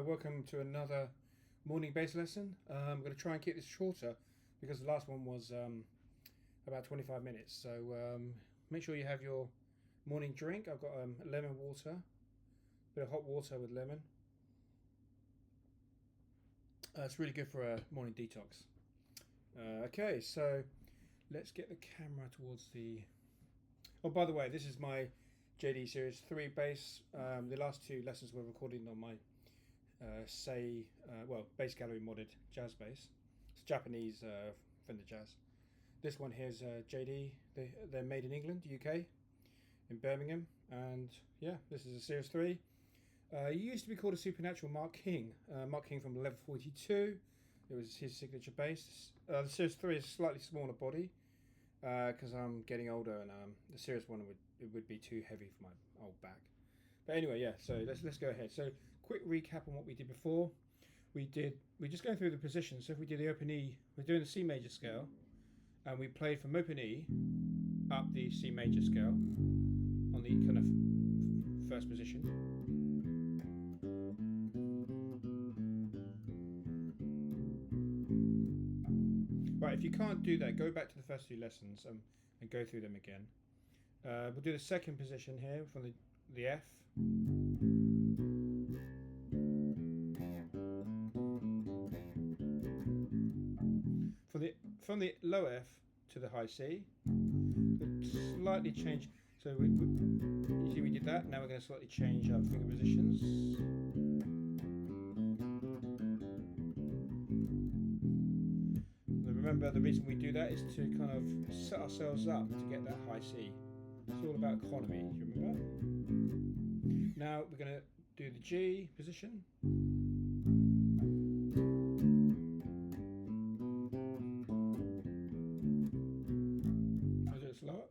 welcome to another morning bass lesson. I'm going to try and keep this shorter because the last one was about 25 minutes. So make sure you have your morning drink. I've got lemon water, a bit of hot water with lemon. It's really good for a morning detox. Okay, so let's get the camera towards the... Oh, by the way, this is my JD Series 3 bass. The last two lessons were recorded on my Bass Gallery modded jazz bass. It's Japanese Fender Jazz. This one here is JD. They're made in England, UK, in Birmingham. And yeah, this is a Series 3. It used to be called a Supernatural Mark King. Mark King from Level 42. It was his signature bass. The Series 3 is a slightly smaller body because I'm getting older, and the Series 1 would be too heavy for my old back. But anyway, yeah. So let's go ahead. So quick recap on what we did before. We're just going through the positions. So if we did the open E, we're doing the C major scale, and we played from open E up the C major scale on the kind of first position. Right, if you can't do that, go back to the first two lessons and go through them again. We'll do the second position here from the F. From the low F to the high C, slightly change. So you see we did that. Now we're going to slightly change our finger positions. Remember, the reason we do that is to kind of set ourselves up to get that high C. It's all about economy, do you remember? Now we're going to do the G position. I'll do it slower.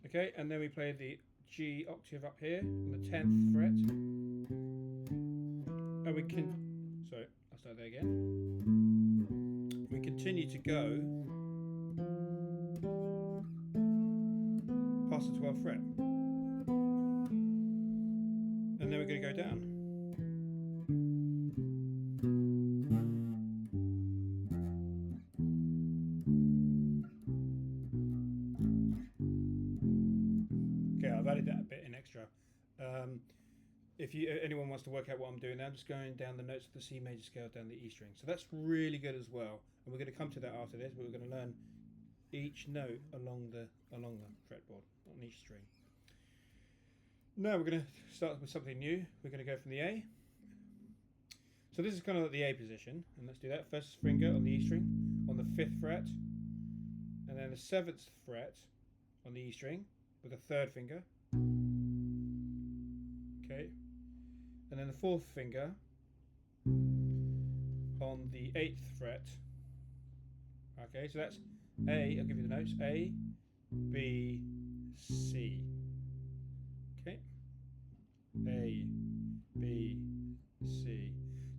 Okay, and then we play the G octave up here on the 10th fret. And we can... Sorry, I'll start there again. We continue to go past the 12th fret. And then we're going to go down. Okay, I've added that a bit in extra. If anyone wants to work out what I'm doing now, I'm just going down the notes of the C major scale down the E string. So that's really good as well. And we're going to come to that after this, but we're going to learn each note along the fretboard on each string. Now we're going to start with something new. We're going to go from the A. So this is kind of like the A position, and let's do that. First finger on the E string on the 5th fret, and then the 7th fret on the E string with a 3rd finger. Okay, and then the 4th finger on the 8th fret. Okay, so that's A. I'll give you the notes: A, B, C. Okay, A, B, C.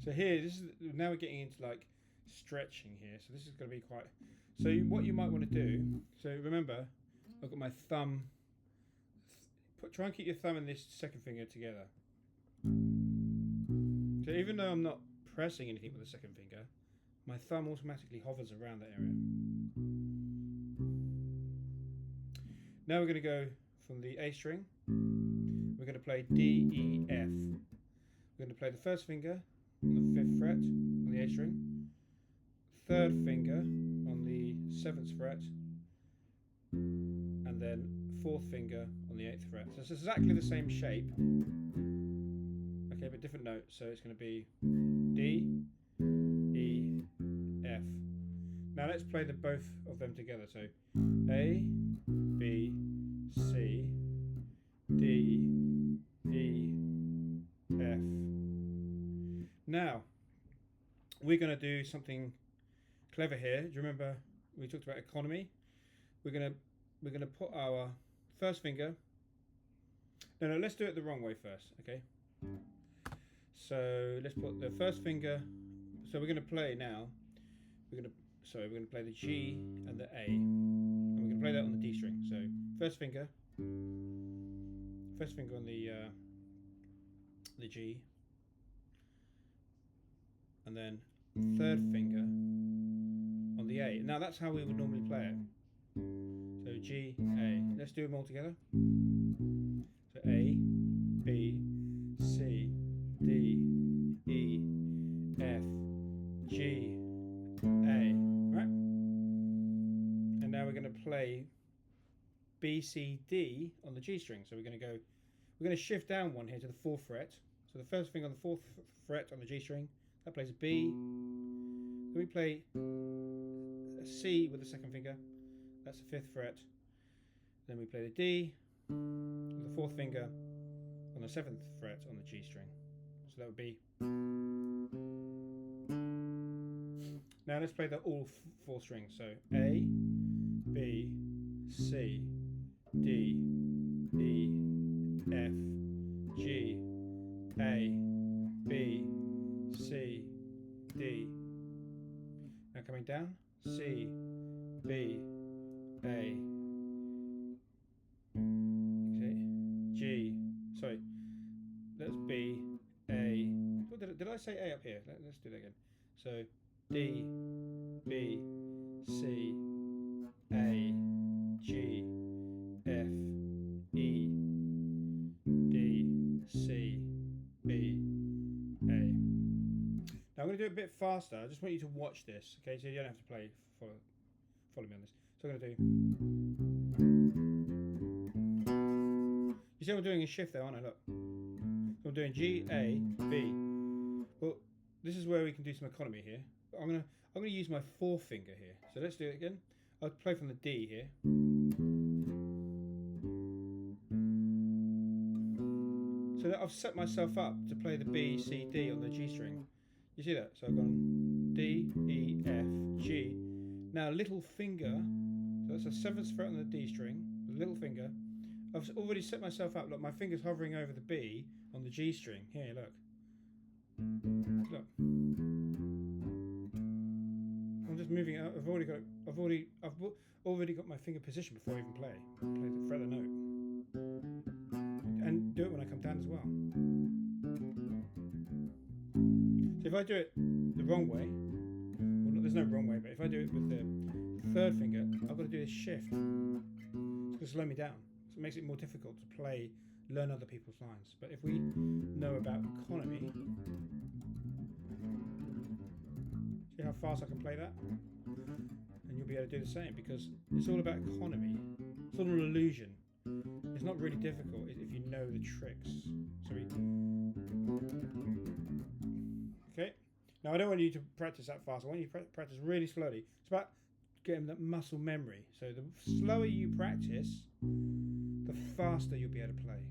So here, now we're getting into like stretching here. So this is going to be quite. So what you might want to do. So remember, I've got my thumb. Try and keep your thumb and this second finger together. So even though I'm not pressing anything with the second finger, my thumb automatically hovers around that area. Now we're going to go from the A string. We're going to play D, E, F. We're going to play the first finger on the 5th fret on the A string, 3rd finger on the 7th fret, and then 4th finger on the 8th fret. So it's exactly the same shape, okay, but different notes. So it's going to be D, E, F. Now let's play both of them together. So A, B, C, D, E, F. Now we're going to do something clever here. Do you remember we talked about economy? We're going to put our first finger No, let's do it the wrong way first, okay? So let's put the first finger. So we're going to play now. We're going to play the G and the A, and we're going to play that on the D string. So first finger on the G, and then third finger on the A. Now that's how we would normally play it. So G, A. Let's do them all together. So A, B, C, D, E, F, G, A. Right? And now we're going to play B, C, D on the G string. So we're going to shift down one here to the 4th fret. So the first finger on the 4th fret on the G string, that plays a B. Then we play a C with the 2nd finger. That's the 5th fret. Then we play the D with the 4th finger on the 7th fret on the G string. So that would be. Now let's play the all 4 strings. So A, B, C, D, E, F, G, A, B, C, D. Now coming down, C, B, A, G, sorry, that's B, A. Did I say A up here? Let's do that again. So D, B, C, A, G, F, E, D, C, B, A. Now I'm going to do it a bit faster. I just want you to watch this, okay? So you don't have to follow me on this. So I'm going to do. You see what I'm doing a shift there, aren't I? Look. So I'm doing G, A, B. Well, this is where we can do some economy here. I'm gonna use my 4th finger here. So let's do it again. I'll play from the D here. So that I've set myself up to play the B, C, D on the G string. You see that? So I've gone D, E, F, G. Now little finger, so that's a 7th fret on the D string, the little finger. I've already set myself up. Look, my finger's hovering over the B on the G string. Here, look. Look. I'm just moving it out. I've already got my finger positioned before I even play. Fret the note. And do it when I come down as well. So if I do it the wrong way, well, there's no wrong way, but if I do it with the 3rd finger, I've got to do this shift. It's going to slow me down. So it makes it more difficult to learn other people's lines. But if we know about economy, see how fast I can play that? And you'll be able to do the same, because it's all about economy. It's all an illusion. It's not really difficult if you know the tricks. So okay. Now I don't want you to practice that fast. I want you to practice really slowly. It's about getting that muscle memory. So the slower you practice, the faster you'll be able to play.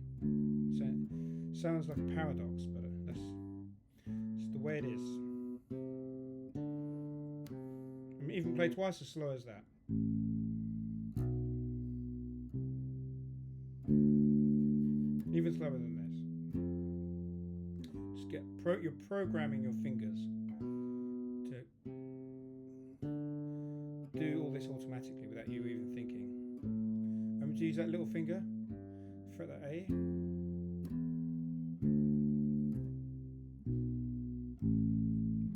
So it sounds like a paradox, but it's the way it is. And even play twice as slow as that. Even slower than this. Just you're programming your fingers to do all this automatically without you even thinking. Remember to use that little finger, fret that A.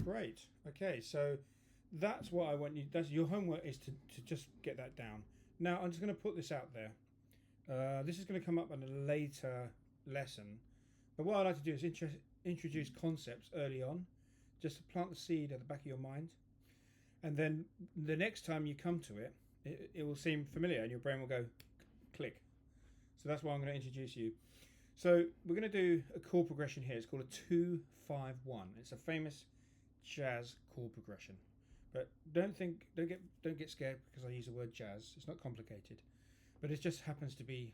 Great. Okay, so that's what I want you. That's your homework, is to just get that down. Now I'm just going to put this out there. This is going to come up in a later lesson, but what I like to do is introduce concepts early on, just to plant the seed at the back of your mind, and then the next time you come to it, it will seem familiar and your brain will go click. So that's why I'm going to introduce you. So we're going to do a chord progression here. It's called a 2-5-1. It's a famous jazz chord progression, but don't get scared because I use the word jazz. It's not complicated, but it just happens to be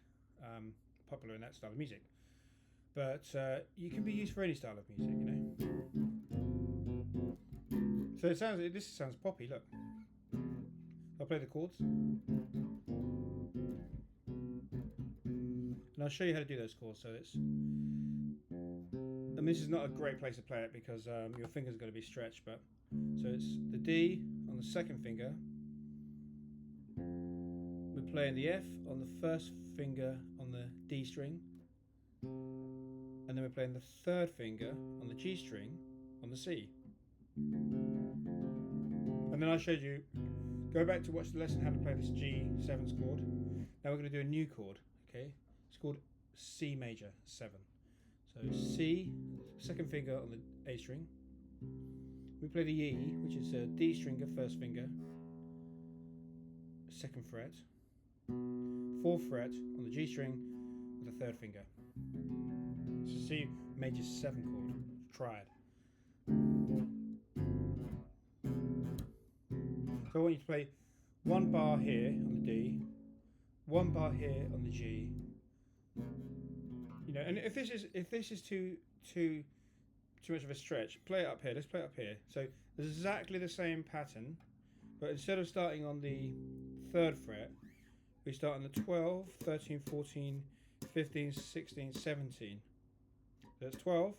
popular in that style of music. But you can be used for any style of music, you know. So this sounds poppy. Look, I'll play the chords. And I'll show you how to do those chords. So it's, and this is not a great place to play it because your finger's going to be stretched, but so it's the D on the second finger. We're playing the F on the first finger on the D string, and then we're playing the third finger on the G string on the C. And then I showed you, go back to watch the lesson how to play this G7 chord. Now we're going to do a new chord, okay? It's called C major 7. So C, second finger on the A string. We play the E, which is a D string, first finger, second fret, fourth fret on the G string with the third finger. So C major 7 chord, triad. So I want you to play one bar here on the D, one bar here on the G. You know, and if this is too much of a stretch, play it up here. Let's play it up here. So there's exactly the same pattern, but instead of starting on the 3rd fret, we start on the 12, 13, 14, 15, 16, 17. So that's 12,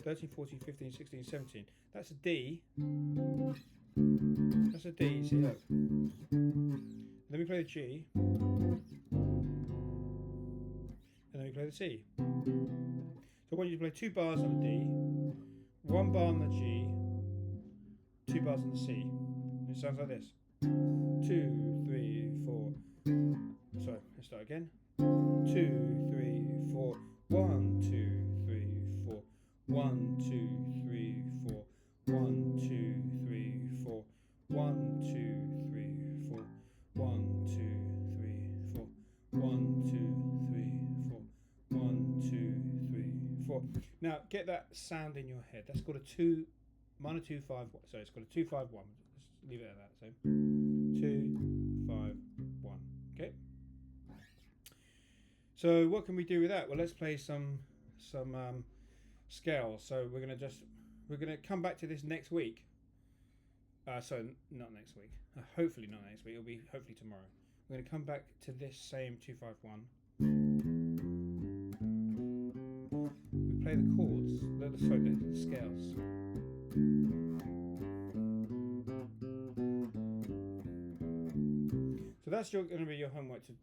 13, 14, 15, 16, 17. That's a D. That's a D, see that? Then we play the G. And then we play the C. So I want you to play 2 bars on the D, 1 bar on the G, 2 bars on the C. And it sounds like this. 2, 3, 4. Sorry, let's start again. 2, 3, 4. 1, 2, 3, 4. 1, 2, 3, 4. 1, 2, 3, 4. 1, 2, 3, 4. 1, 2, 3, 4. 1, 2, 3, 4. 1, 2, 3, 4. Now get that sound in your head. That's called a 2 minor 2 5 1. So it's called a 2 5 1. Let's leave it at that. So 2 5 1. Okay. So what can we do with that? Well, let's play some scales. So we're gonna come back to this next week. So not next week. Hopefully not next week. It'll be hopefully tomorrow. We're going to come back to this same 2-5-1. We play the chords. Sorry, the scales. So that's going to be your homework to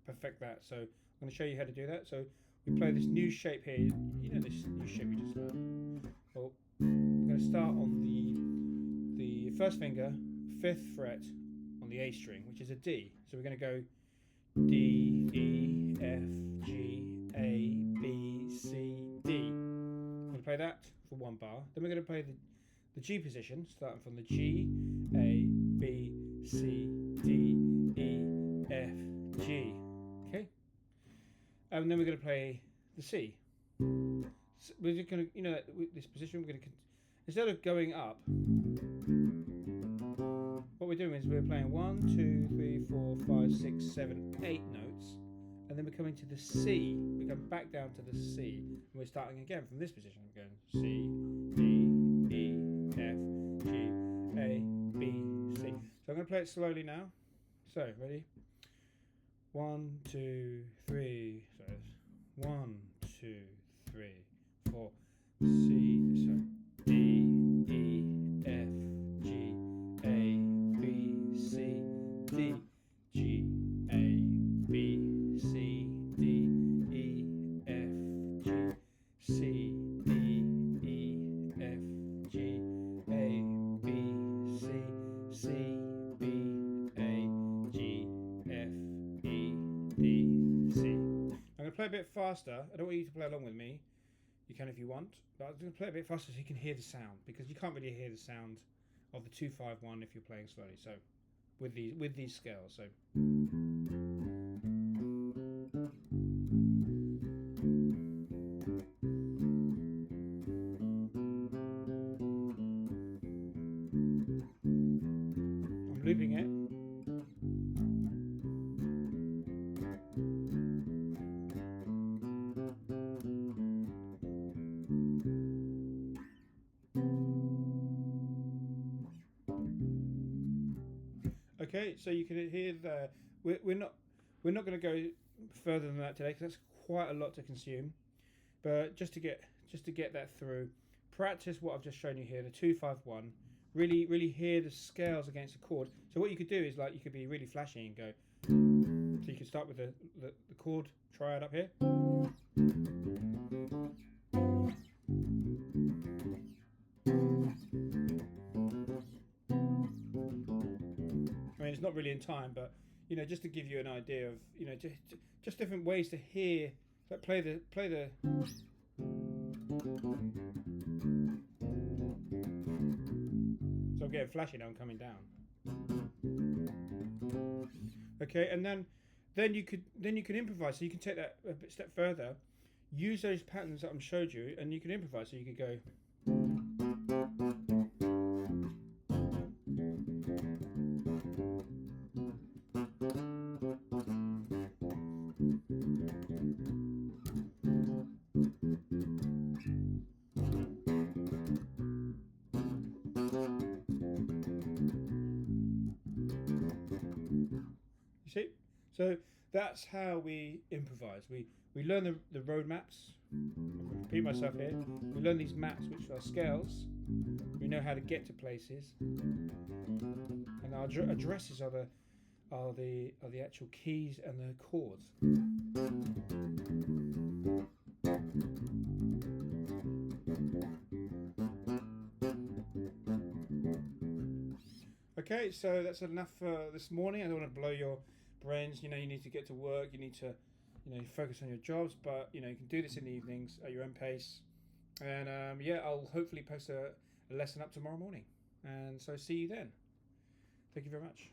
perfect that. So I'm going to show you how to do that. So we play this new shape here. You know this new shape we just learned. Well, we're going to start on the first finger, 5th fret on the A string, which is a D. So we're going to go D, E, F, G, A, B, C, D. We're going to play that for 1 bar. Then we're going to play the G position, starting from the G, A, B, C, D, E, F, G. Okay? And then we're going to play the C. So we're just going to, you know, this position, we're going to, instead of going up, what we're doing is we're playing 1, 2, 3, 4, 5, 6, 7, 8 notes, and then we're coming to the C. We come back down to the C, and we're starting again from this position. We're going C, D, E, F, G, A, B, C. So I'm going to play it slowly now. So ready? 1, 2, 3. So it's 1, 2, 3, 4. C. So D, E, F, G, A, B, C, D, G, A, B, C, D, E, F, G, C, D, E, F, G, A, B, C, C, B, A, G, F, E, D, C. I'm going to play a bit faster. I don't want you to play along with me. You can if you want, but I'm going to play a bit faster so you can hear the sound, because you can't really hear the sound of the 2-5-1 if you're playing slowly. So with these scales. So I'm looping it. Okay, so you can hear the. We're not going to go further than that today because that's quite a lot to consume, but just to get that through, practice what I've just shown you here, the 2-5-1. Really hear the scales against the chord. So what you could do is, like, you could be really flashy and go. So you can start with the chord triad up here. I mean, it's not really in time, but you know, just to give you an idea of, you know, just different ways to hear. Like play the. So I'm getting flashy now. I'm coming down. Okay, and then you can improvise. So you can take that a bit step further. Use those patterns that I'm showed you, and you can improvise. So you could go. You see? So that's how we improvise. We learn the road maps. Repeat myself here. We learn these maps, which are scales. We know how to get to places, and our addresses are the actual keys and the chords. Okay, so that's enough for this morning. I don't want to blow your brains. You know, you need to get to work. You need to, you know, focus on your jobs. But you know, you can do this in the evenings at your own pace. And yeah, I'll hopefully post a lesson up tomorrow morning. And so see you then. Thank you very much.